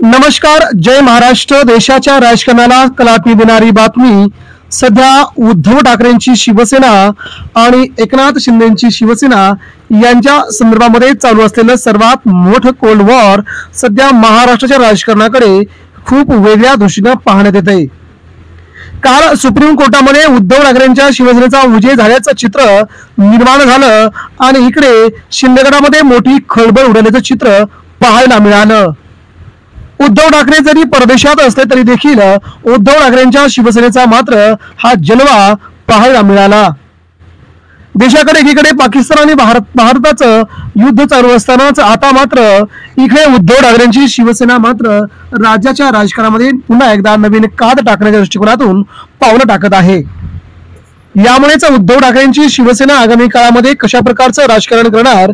नमस्कार, जय महाराष्ट्र. देशाच्या राजकारणाला कलाटणी देणारी बातमी. सध्या उद्धव ठाकरेंची शिवसेना आणि एकनाथ शिंदेची शिवसेना यांच्या संदर्भामध्ये चालू असलेलं सर्वात मोठं कोल्ड वॉर सध्या महाराष्ट्राच्या राजकारणाकडे खूप वेगळ्या दृष्टीने पाहण्यात येत आहे. काल सुप्रीम कोर्टामध्ये उद्धव ठाकरेंच्या शिवसेनेचा विजय झाल्याचं चित्र निर्माण झालं आणि इकडे शिंदेगडामध्ये मोठी खळबळ उडाल्याचं चित्र पाहायला मिळालं. उद्धव ठाकरे जरी परदेशात असले तरी देखील उद्धव ठाकरेंच्या शिवसेनेचा मात्र हा जलवा पाहायला मिळाला. देशाकडे एकीकडे पाकिस्तान आणि भारताचं युद्ध चालू असतानाच आता मात्र इकडे उद्धव ठाकरेंची शिवसेना मात्र राज्याच्या राजकारणामध्ये पुन्हा एकदा नवीन काद टाकण्याच्या दृष्टिकोनातून पावलं टाकत आहे. यामुळेच उद्धव ठाकरेंची शिवसेना आगामी काळामध्ये कशा प्रकारचं राजकारण करणार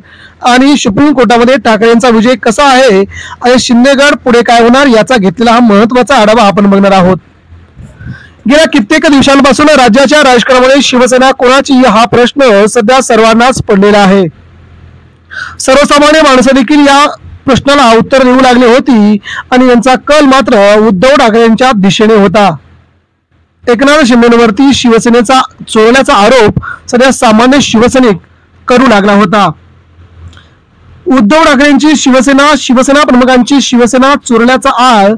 आणि सुप्रीम कोर्टामध्ये ठाकरेंचा विजय कसा आहे आणि शिंदेगड पुढे काय होणार याचा घेतलेला हा महत्त्वाचा आढावा आपण बघणार आहोत. गेल्या कित्येक दिवसांपासून राज्याच्या राजकारणामध्ये शिवसेना कोणाची हा प्रश्न सध्या सर्वांनाच पडलेला आहे. सर्वसामान्य माणसं देखील या प्रश्नाला उत्तर देऊ लागली होती आणि यांचा कल मात्र उद्धव ठाकरेंच्या दिशेने होता. एकनाथ शिंदेवरती शिवसेनेचा चोरण्याचा आरोप सध्या सामान्य शिवसैनिक करू लागला होता. उद्धव ठाकरेंची शिवसेना प्रमुखांची शिवसेना चोरण्याचा आळ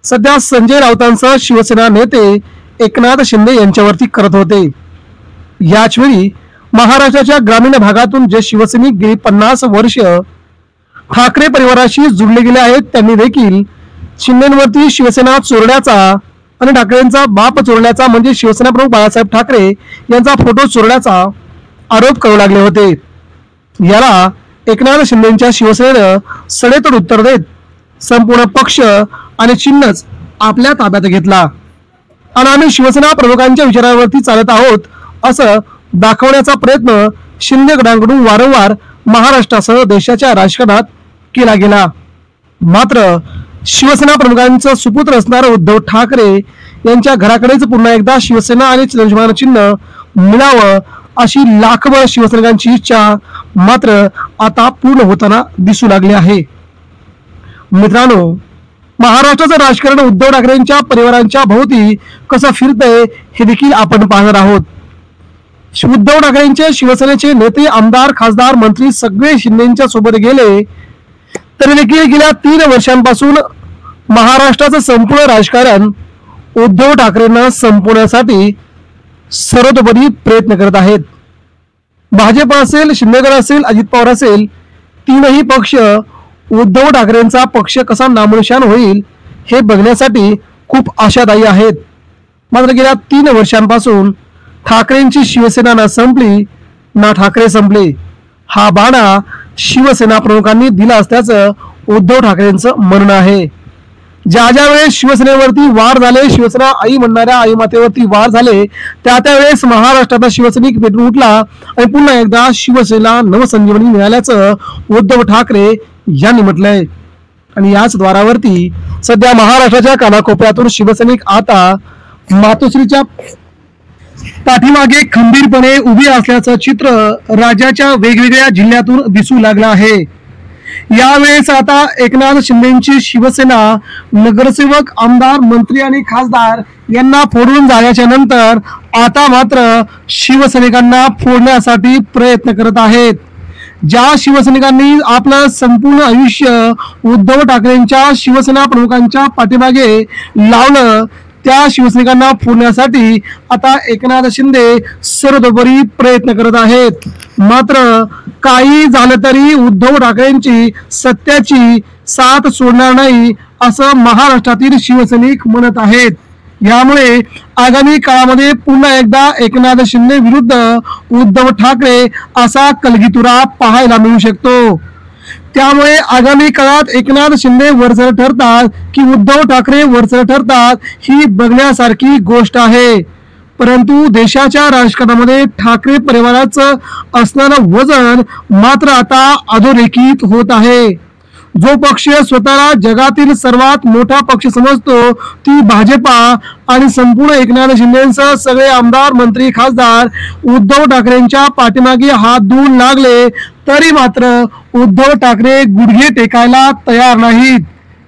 सध्या संजय राऊतांसह शिवसेना नेते एकनाथ शिंदे यांच्यावरती करत होते. याच वेळी महाराष्ट्राच्या ग्रामीण भागातून जे शिवसैनिक गेली 50 वर्ष ठाकरे परिवाराशी जुळले गेले आहेत त्यांनी देखील शिंदेवरती शिवसेना चोरण्याचा आणि ठाकरेंचा बाप चोरण्याचा म्हणजे शिवसेना प्रमुख बाळासाहेब ठाकरे यांचा फोटो चोरण्याचा आरोप करू लागले होते. याला एकनाथ शिंदेच्या शिवसेनेनं सडेतोड उत्तर देत संपूर्ण पक्ष आणि चिन्हच आपल्या ताब्यात घेतला आणि आम्ही शिवसेना प्रमुखांच्या विचारांवरती चालत आहोत असं दाखवण्याचा प्रयत्न शिंदे गटांकडून वारंवार महाराष्ट्रासह देशाच्या राजकारणात केला गेला. मात्र शिवसेना प्रमुखांचं सुपुत्र असणारे उद्धव ठाकरे यांच्या घराकडेच पुन्हा एकदा शिवसेना आणि चंद्रशेखर चिन्ह मिळावं अशी लाखभर शिवसैनिकांची इच्छा मात्र आता पूर्ण होताना दिसू लागली आहे. मित्रांनो, महाराष्ट्राचं राजकारण उद्धव ठाकरेंच्या परिवारांच्या भोवती कसं फिरतंय हे देखील आपण पाहणार आहोत. उद्धव ठाकरेंचे शिवसेनेचे नेते, आमदार, खासदार, मंत्री सगळे शिंदेच्या सोबत गेले तरी देखील गेल्या 3 वर्षांपासून महाराष्ट्राचं संपूर्ण राजकारण उद्धव ठाकरेंना संपवण्यासाठी सर्वतोपरी प्रयत्न करत आहेत. भाजप असेल, शिंदेगड असेल, अजित पवार असेल, तीनही पक्ष उद्धव ठाकरेंचा पक्ष कसा नामोनिशाण होईल हे बघण्यासाठी खूप आशादायी आहेत. मात्र गेल्या 3 वर्षांपासून ठाकरेंची शिवसेना ना संपली ना ठाकरे संपले हा बाणा शिवसेना प्रमुखांनी दिला असल्याचं उद्धव ठाकरेंचं म्हणणं आहे. ज्या वेळेस शिवसेनेवरती वार झाले, शिवसेना आई म्हणणाऱ्या आई मातेवरती वार झाले त्यावेळेस महाराष्ट्राचा शिवसैनिक पेटून उठला आणि पुन्हा एकदा शिवसेनेला नवसंजीवनी मिळाल्याचं उद्धव ठाकरे यांनी म्हटलंय. आणि याच द्वारावरती सध्या महाराष्ट्राच्या कानाकोपऱ्यातून शिवसैनिक आता मातोश्रीच्या पाठीमागे खंबीरपणे उभी असल्याचं चित्र राज्याच्या वेगवेगळ्या जिल्ह्यातून दिसू लागलं आहे. यावेळेस आता एकनाथ शिंदेची शिवसेना नगरसेवक, आमदार, मंत्री आणि खासदार यांना फोडून झाल्याच्या नंतर आता मात्र शिवसैनिकांना फोडण्यासाठी प्रयत्न करत आहेत. ज्या शिवसैनिकांनी आपलं संपूर्ण आयुष्य उद्धव ठाकरेंच्या शिवसेना प्रमुखांच्या पाठीमागे लावलं त्या शिवसैनिकांना फोडण्यासाठी आता एकनाथ शिंदे सर्वतोपरी प्रयत्न करत आहेत. मात्र काही झालं तरी उद्धव ठाकरेंची सत्याची साथ सोडणार नाही असं महाराष्ट्रातील शिवसैनिक म्हणत आहेत. यामुळे आगामी काळामध्ये पुन्हा एकदा एकनाथ शिंदे विरुद्ध उद्धव ठाकरे असा कलगीतुरा पाहायला मिळू शकतो. त्यामुळे आगामी काळात एकनाथ शिंदे वरचढ ठरतात की उद्धव ठाकरे वरचढ ठरतात ही बघण्यासारखी गोष्ट आहे. परंतु देशाच्या राजकारणामध्ये ठाकरे परिवाराचं असणारं वजन मात्र आता अधोरेखित होत आहे. जो पक्ष स्वतःला जगातील सर्वात मोठा पक्ष समजतो ती भाजपा आणि संपूर्ण एकनाथ शिंदेसह सगळे आमदार, मंत्री, खासदार उद्धव ठाकरेंच्या पाठीमागे हात धुवून लागले तरी मात्र उद्धव ठाकरे गुडघे टेकायला तयार नाहीत.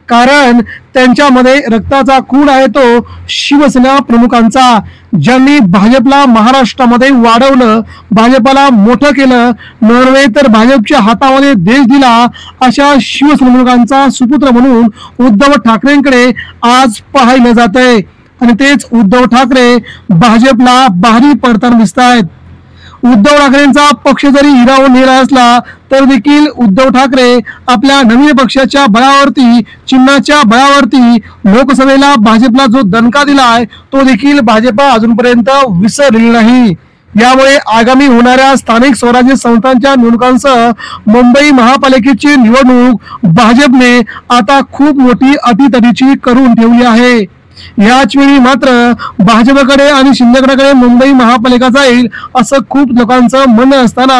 कारण त्यांच्यामध्ये रक्ताचा खून आहे तो शिवसेना प्रमुखांचा, ज्यांनी भाजपला महाराष्ट्रामध्ये वाढवलं, भाजपला मोठं केलं, नव्हे तर भाजपच्या हातामध्ये देश दिला, अशा शिवसेना प्रमुखांचा सुपुत्र म्हणून उद्धव ठाकरेंकडे आज पाहायला जात आहे. आणि तेच उद्धव ठाकरे भाजपला भारी पडताना दिसत आहेत. उद्धव ठाकरेंचा पक्ष जरी हिरावून नेला असला तर देखील उद्धव ठाकरे आपल्या नवीन पक्षाच्या बळावरती, चिन्हाच्या बळावरती लोकसभेला भाजपला जो दणका दिलाय तो देखील भाजप अजूनपर्यंत विसरलेला नाही. यामुळे आगामी होणाऱ्या स्थानिक स्वराज्य संस्थांच्या निवडणुकांसह मुंबई महापालिकेची निवडणूक भाजपने आता खूप मोठी अटीतटीची करून ठेवली आहे. याच वेळी मात्र भाजपकडे आणि शिंदेगडाकडे मुंबई महापालिका जाईल असं खूप लोकांचं म्हणणं असताना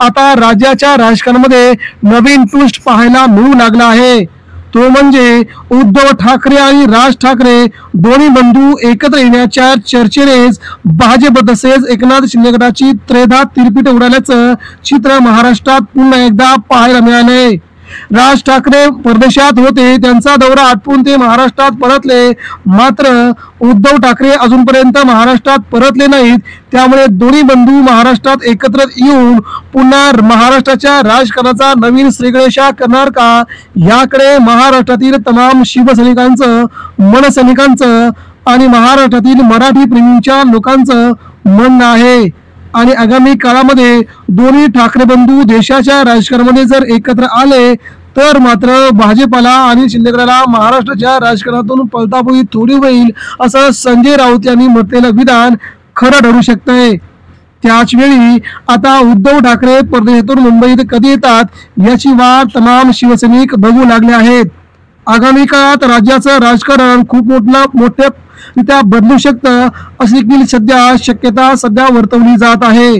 आता राज्याच्या राजकारणामध्ये नवीन ट्विस्ट पाहायला मिळू लागला आहे. तो म्हणजे उद्धव ठाकरे आणि राज ठाकरे दोन्ही बंधू एकत्र येण्याच्या चर्चेनेच भाजप तसेच एकनाथ शिंदे गटाची त्रेधा तिरपिट उडाल्याचं चित्र महाराष्ट्रात पुन्हा एकदा पाहायला मिळाले. राज ठाकरे परदेशात होते, त्यांचा दौरा आटपून ते महाराष्ट्रात परतले, मात्र उद्धव ठाकरे अजूनपर्यंत महाराष्ट्रात परतले नाहीत. त्यामुळे दोन्ही बंधू महाराष्ट्रात एकत्र येऊन पुन्हा महाराष्ट्राच्या राजकारणाचा नवीन श्रीगणेशा करणार का, याकडे महाराष्ट्रातील तमाम शिवसैनिकांचं, मनसैनिकांचं आणि महाराष्ट्रातील मराठी प्रेमींच्या लोकांचं म्हणणं आहे. आणि आगामी काळामध्ये दोन्ही ठाकरे बंधू देशाच्या राजकारणामध्ये जर एकत्र आले तर मात्र भाजपला आणि शिंदेगडाला महाराष्ट्राच्या राजकारणातून पलटापोई थोडी होईल असं संजय राऊत यांनी म्हटलेलं विधान खरं ठरू शकतंय. त्याच वेळी आता उद्धव ठाकरे परदेशातून मुंबईत कधी येतात याची वाट तमाम शिवसैनिक बघू लागले आहेत. आगामी काळात राज्याचं राजकारण खूप मोठ्या बदलू शकतं अशी देखील शक्यता वर्तवली जात आहे.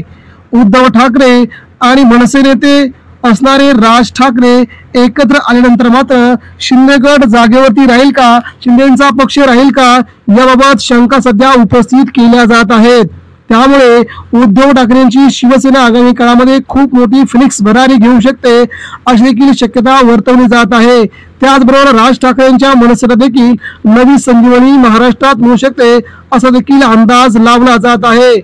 उद्धव ठाकरे आणि मनसे नेते असणारे राज ठाकरे एकत्र आल्यानंतर मात्र शिंदेगड जागेवरती राहील का, शिंदेचा पक्ष राहील का, याबाबत शंका सध्या उपस्थित केल्या जात आहेत. त्यामुळे उद्धव ठाकरेंची शिवसेना आगामी काळामध्ये खूप मोठी फिनिक्स भरारी घेऊ शकते अशी देखील शक्यता वर्तवली जात आहे. त्याचबरोबर राज ठाकरेंच्या मनसेला देखील नवी संजीवनी महाराष्ट्रात मिळू शकते असा देखील अंदाज लावला जात आहे.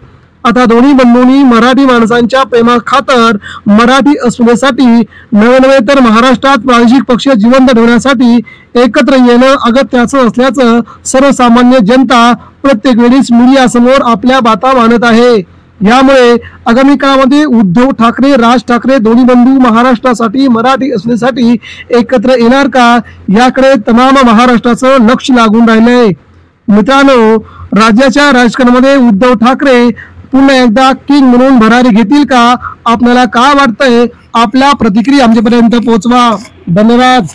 आता दोन्ही बंधूंनी मराठी माणसांच्या प्रेमाखातर, मराठी अस्मितेसाठी, नवे तर महाराष्ट्रात प्रादेशिक पक्ष जिवंत ठेवण्यासाठी एकत्र येणं अगत्याचं असल्याचं सर्वसामान्य जनता प्रत्येक वेळीच मीडिया समोर आपल्या बाता मांडत आहे. यामुळे आगामी काळामध्ये उद्धव ठाकरे, राज ठाकरे दोन्ही बंधू महाराष्ट्रासाठी, मराठी अस्मितेसाठी एकत्र येणार का, याकडे तमाम महाराष्ट्राचं लक्ष लागून राहिलंय. मित्रांनो, राज्याच्या राजकारणामध्ये उद्धव ठाकरे पुन्हा एकदा किंग म्हणून भरारी घेतील का, आपल्याला काय वाटतंय, आपल्या प्रतिक्रिया आमच्यापर्यंत पोहोचवा. धन्यवाद.